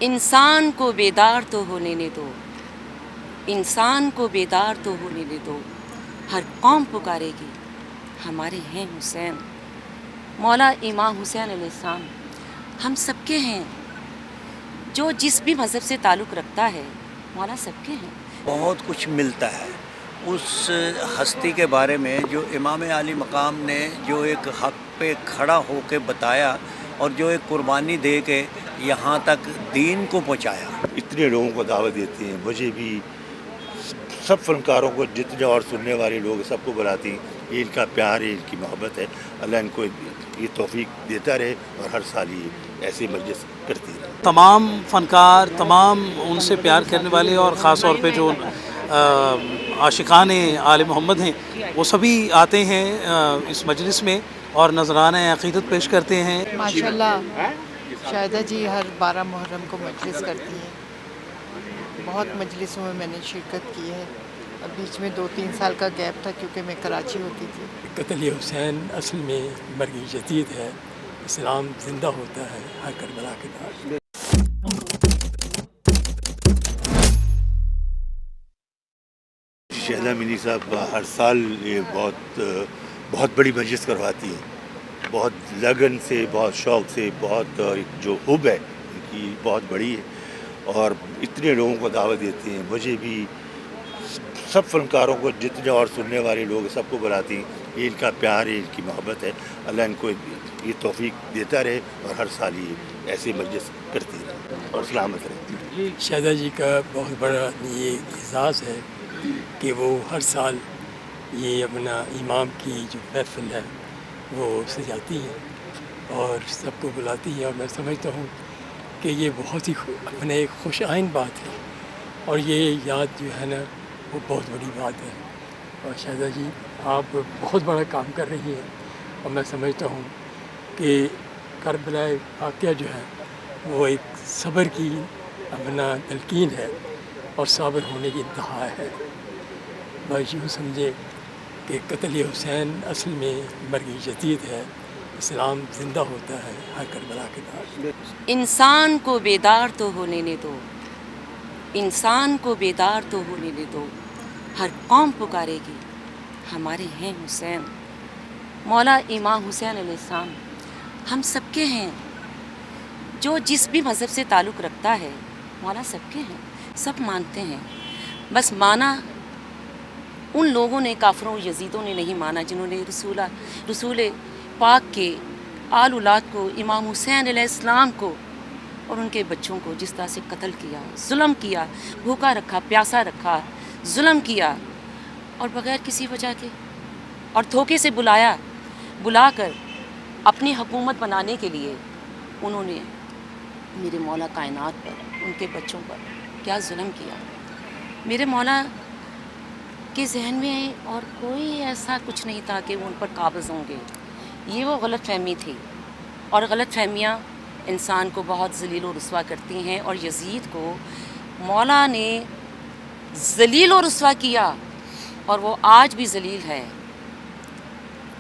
इंसान को बेदार तो होने ने दो, इंसान को बेदार तो होने ने दो, हर कौम पुकारेगी हमारे हैं हुसैन। मौला इमाम हुसैन अलैहिस्सलाम हम सबके हैं, जो जिस भी मज़हब से ताल्लुक़ रखता है मौला सबके हैं। बहुत कुछ मिलता है उस हस्ती के बारे में जो इमाम आली मकाम ने जो एक हक़ पे खड़ा होकर बताया और जो एक कुर्बानी दे के यहाँ तक दीन को पहुँचाया। इतने लोगों को दावत देती हैं, मुझे भी, सब फनकारों को, जितने और सुनने वाले लोग सबको बुलाती हैं। ये इनका प्यार है, इनकी मोहब्बत है। अल्लाह इनको ये तौफीक देता रहे और हर साल ये ऐसी मजलिस करती रहे। तमाम फ़नकार, तमाम उनसे प्यार करने वाले और ख़ास तौर पे जो आशिकान आले मोहम्मद हैं, वो सभी आते हैं इस मजलिस में और नजराना अक़ीदत पेश करते हैं। माशाल्लाह शाहिदा जी हर 12 मुहर्रम को मजलिस करती हैं। बहुत मजलिसों में मैंने शिरकत की है। अब बीच में 2-3 साल का गैप था क्योंकि मैं कराची होती थी। क़त्ल हुसैन असल में मर्ग जदीद है, इस्लाम ज़िंदा होता है हर करबला के बाद। शहदा मिनी साहब हर साल ये बहुत बड़ी मजलिस करवाती है, बहुत लगन से, बहुत शौक़ से, बहुत जो हुब है इनकी बहुत बड़ी है और इतने लोगों को दावत देती हैं। मुझे भी, सब फनकारों को, जितने और सुनने वाले लोग सबको बुलाती हैं। ये इनका प्यार है, इनकी मोहब्बत है। अल्लाह इनको ये तौफीक देता रहे और हर साल ये ऐसी मजलिस करती रहे और सलामत रहे। शहदा जी का बहुत बड़ा ये एजाज़ है कि वो हर साल ये अपना इमाम की जो महफिल है वो सजाती हैं और सबको बुलाती हैं। और मैं समझता हूँ कि ये बहुत ही अपने एक खुश आइन बात है और ये याद जो है ना वो बहुत बड़ी बात है। और शहदा जी आप बहुत बड़ा काम कर रही हैं और मैं समझता हूँ कि करबला वाक़या जो है वो एक सब्र की अपना तलकीन है और साबिर होने की इंतहा है। बस यूँ समझे कि क़त्ल हुसैन असल में मर्ग जदीद है, इस्लाम ज़िंदा होता है हर करबला के बाद। इंसान को बेदार तो होने ने दो, इंसान को बेदार तो होने ने दो, हर कौम पुकारेगी हमारे हैं हुसैन। मौला इमाम हुसैन अलैहिस्सलाम हम सबके हैं, जो जिस भी मज़हब से ताल्लुक़ रखता है मौला सबके हैं, सब मानते हैं। बस माना उन लोगों ने, काफिरों यजीदों ने नहीं माना जिन्होंने रसूल पाक के आल औलाद को, इमाम हुसैन अलैहिस्सलाम को और उनके बच्चों को जिस तरह से कत्ल किया, जुल्म किया, भूखा रखा, प्यासा रखा, जुल्म किया और बग़ैर किसी वजह के और धोखे से बुलाकर अपनी हुकूमत बनाने के लिए उन्होंने मेरे मौला कायनात पर, उनके बच्चों पर क्या जुल्म किया। मेरे मौला के जहन में और कोई ऐसा कुछ नहीं था कि वो उन पर काबिज़ होंगे। ये वो गलत फहमी थी और गलत फहमियाँ इंसान को बहुत ज़लील और रुस्वा करती हैं और यजीद को मौला ने ज़लील और रुस्वा किया और वो आज भी ज़लील है।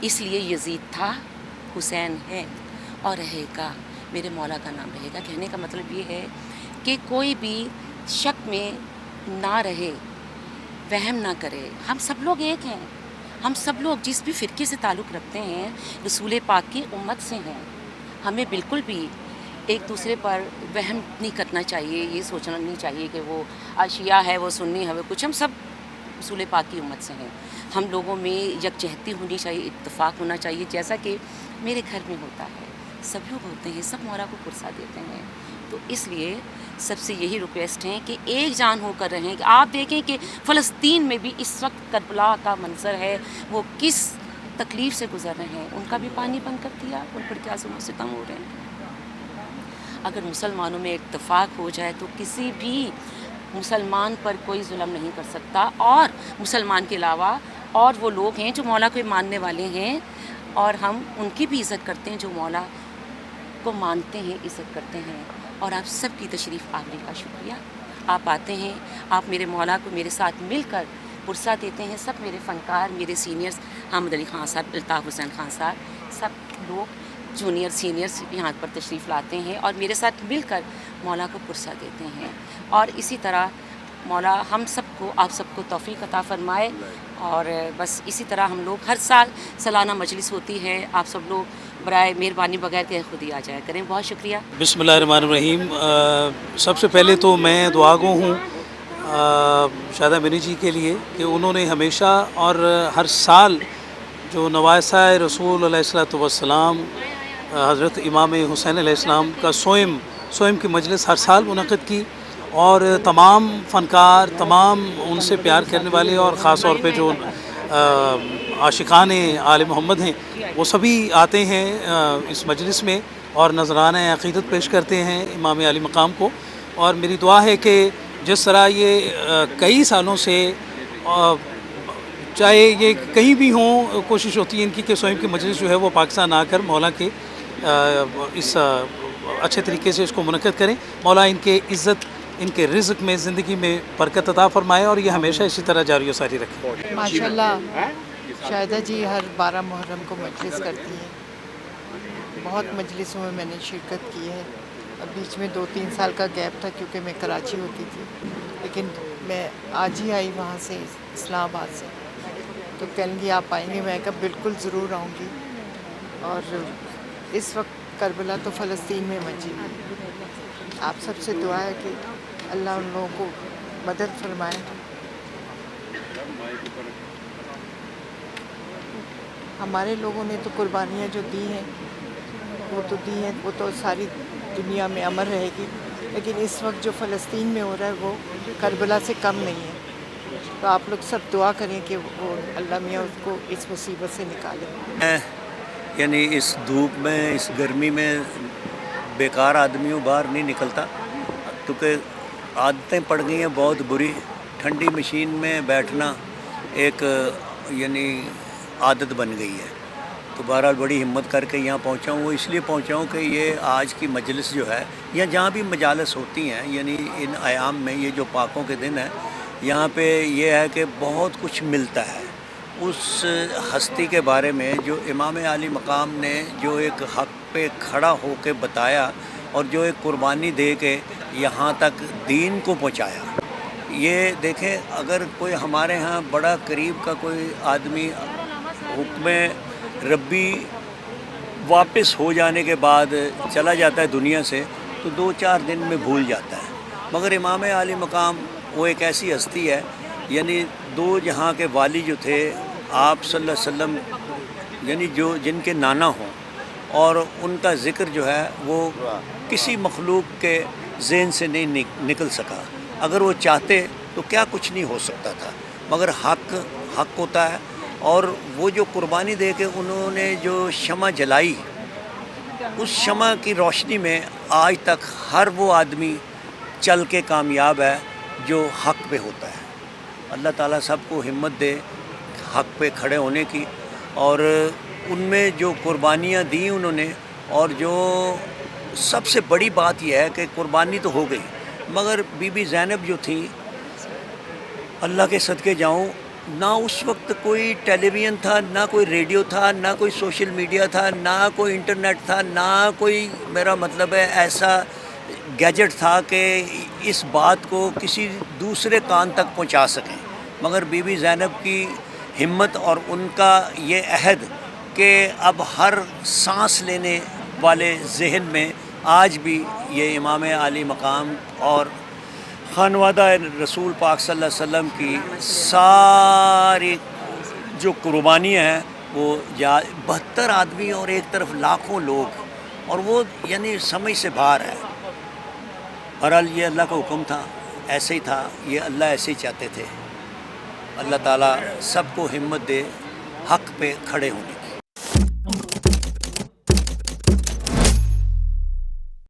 इसलिए यजीद था, हुसैन है और रहेगा, मेरे मौला का नाम रहेगा। कहने का मतलब ये है कि कोई भी शक में ना रहे, वहम ना करे। हम सब लोग एक हैं, हम सब लोग जिस भी फ़िरके से ताल्लुक़ रखते हैं रसूल पाक की उम्मत से हैं। हमें बिल्कुल भी एक दूसरे पर वहम नहीं करना चाहिए, ये सोचना नहीं चाहिए कि वो शिया है, वो सुन्नी है, वो कुछ। हम सब रसूल पाक की उम्मत से हैं। हम लोगों में यकजहती होनी चाहिए, इत्तेफाक होना चाहिए, जैसा कि मेरे घर में होता है। सब लोग होते हैं, सब मौला को पुरसा देते हैं। तो इसलिए सबसे यही रिक्वेस्ट है कि एक जान होकर रहें। आप देखें कि फ़लस्तीन में भी इस वक्त करबला का मंज़र है, वो किस तकलीफ़ से गुज़र रहे हैं। उनका भी पानी बंद कर दिया, उन पर क्या जुल्म सितम हो रहे हैं। अगर मुसलमानों में इत्तेफाक हो जाए तो किसी भी मुसलमान पर कोई जुल्म नहीं कर सकता। और मुसलमान के अलावा और वो लोग हैं जो मौला को मानने वाले हैं और हम उनकी भी इज़्ज़त करते हैं, जो मौला को मानते हैं, इज़्ज़त करते हैं। और आप सब की तशरीफ़ आने का शुक्रिया। आप आते हैं, आप मेरे मौला को मेरे साथ मिलकर पुरसा देते हैं। सब मेरे फ़नकार, मेरे सीनियर्स, हामिद अली ख़ान साहब, अल्ताफ़ हुसैन ख़ान साहब, सब लोग जूनियर सीनियर्स यहाँ पर तशरीफ़ लाते हैं और मेरे साथ मिलकर मौला को पुरसा देते हैं। और इसी तरह मौला हम सबको, आप सबको तौफ़ीक़ अता फ़रमाए। और बस इसी तरह हम लोग हर साल सालाना मजलिस होती है, आप सब लोग बराए मेहरबानी बगैर के खुद ही आ जाया करें। बहुत शुक्रिया। बिस्मिल्लाहिर्रहमानिर्रहीम। सबसे पहले तो मैं दुआ गो हूँ शायदा मिनी जी के लिए कि उन्होंने हमेशा और हर साल जो नवासा रसूल अलैहिस्सलातु वस्सलाम हज़रत इमाम हुसैन अलैहिस्सलाम का सोएम की मजलिस हर साल मुनक़िद की, और तमाम फ़नकार, तमाम उनसे प्यार करने वाले और ख़ास तौर पे जो आशिकान आले मोहम्मद हैं वो सभी आते हैं इस मजलिस में और नज़राना अक़ीदत पेश करते हैं इमाम आली मकाम को। और मेरी दुआ है कि जिस तरह ये कई सालों से चाहे ये कहीं भी हों, कोशिश होती है इनकी कि सोएम की मजलिस जो है वो पाकिस्तान आकर मौला के इस अच्छे तरीके से इसको मुनक़िद करें। मौला इनके इज़्ज़त, इनके रिज़्क़ में, ज़िंदगी में बरकत अता फ़रमाए और ये हमेशा इसी तरह जारी व सारी रखें। माशाल्लाह शाहिदा जी हर 12 मुहर्रम को मजलिस करती हैं। बहुत मजलिसों में मैंने शिरकत की है। अब बीच में 2-3 साल का गैप था क्योंकि मैं कराची होती थी, लेकिन मैं आज ही आई वहाँ से, इस्लामाबाद से। तो कहेंगी आप आएंगे, मैं कहा बिल्कुल ज़रूर आऊँगी। और इस वक्त करबला तो फ़लस्तीन में मची हुई है। आप सबसे दुआ है कि अल्लाह उन लोगों को मदद फरमाए। हमारे लोगों ने तो कुर्बानियाँ जो दी हैं वो तो दी हैं, वो तो सारी दुनिया में अमर रहेगी, लेकिन इस वक्त जो फ़लस्तीन में हो रहा है वो करबला से कम नहीं है। तो आप लोग सब दुआ करें कि वो अल्लाह मियाँ उसको इस मुसीबत से निकाले। यानी इस धूप में, इस गर्मी में बेकार आदमियों बाहर नहीं निकलता, क्योंकि आदतें पड़ गई हैं बहुत बुरी। ठंडी मशीन में बैठना एक यानी आदत बन गई है। तो बहरहाल बड़ी हिम्मत करके यहाँ पहुँचा हूँ। वो इसलिए पहुँचा हूँ कि ये आज की मजलिस जो है, या जहाँ भी मजालस होती हैं, यानी इन अयाम में, ये जो पाकों के दिन है, यहाँ पे ये है कि बहुत कुछ मिलता है उस हस्ती के बारे में जो इमाम आली मकाम ने जो एक हक़ पे खड़ा होकर बताया और जो एक कुर्बानी दे के यहाँ तक दीन को पहुँचाया। ये देखें, अगर कोई हमारे यहाँ बड़ा करीब का कोई आदमी हुक्म रब्बी वापस हो जाने के बाद चला जाता है दुनिया से, तो 2-4 दिन में भूल जाता है। मगर इमाम आली मकाम वो एक ऐसी हस्ती है, यानी दो जहाँ के वाली जो थे आप सल्लल्लाहु अलैहि वसल्लम, यानी जो जिनके नाना हों, और उनका ज़िक्र जो है वो किसी मखलूक के ज़हन से नहीं निकल सका। अगर वो चाहते तो क्या कुछ नहीं हो सकता था, मगर हक़ होता है। और वो जो कुर्बानी दे के उन्होंने जो शमा जलाई, उस शमा की रोशनी में आज तक हर वो आदमी चल के कामयाब है जो हक़ पे होता है। अल्लाह ताला सबको हिम्मत दे हक़ पे खड़े होने की, और उनमें जो कुर्बानियाँ दी उन्होंने, और जो सबसे बड़ी बात यह है कि कुर्बानी तो हो गई, मगर बीबी ज़ैनब जो थी, अल्लाह के सदके जाऊँ, ना उस वक्त कोई टेलीविज़न था, ना कोई रेडियो था, ना कोई सोशल मीडिया था, ना कोई इंटरनेट था, ना कोई, मेरा मतलब है, ऐसा गैजेट था कि इस बात को किसी दूसरे कान तक पहुंचा सकें। मगर बीबी ज़ैनब की हिम्मत और उनका ये अहद कि अब हर सांस लेने वाले जहन में आज भी ये इमाम आली मकाम और खानवादा रसूल पाक सल्लल्लाहु अलैहि वसल्लम की सारी जो कुर्बानियाँ हैं, वो 72 आदमी और एक तरफ लाखों लोग, और वो यानी समझ से बाहर है। बहरहाल ये अल्लाह का हुक्म था, ऐसे ही था, ये अल्लाह ऐसे ही चाहते थे। अल्लाह ताला सबको हिम्मत दे हक़ पे खड़े होने की।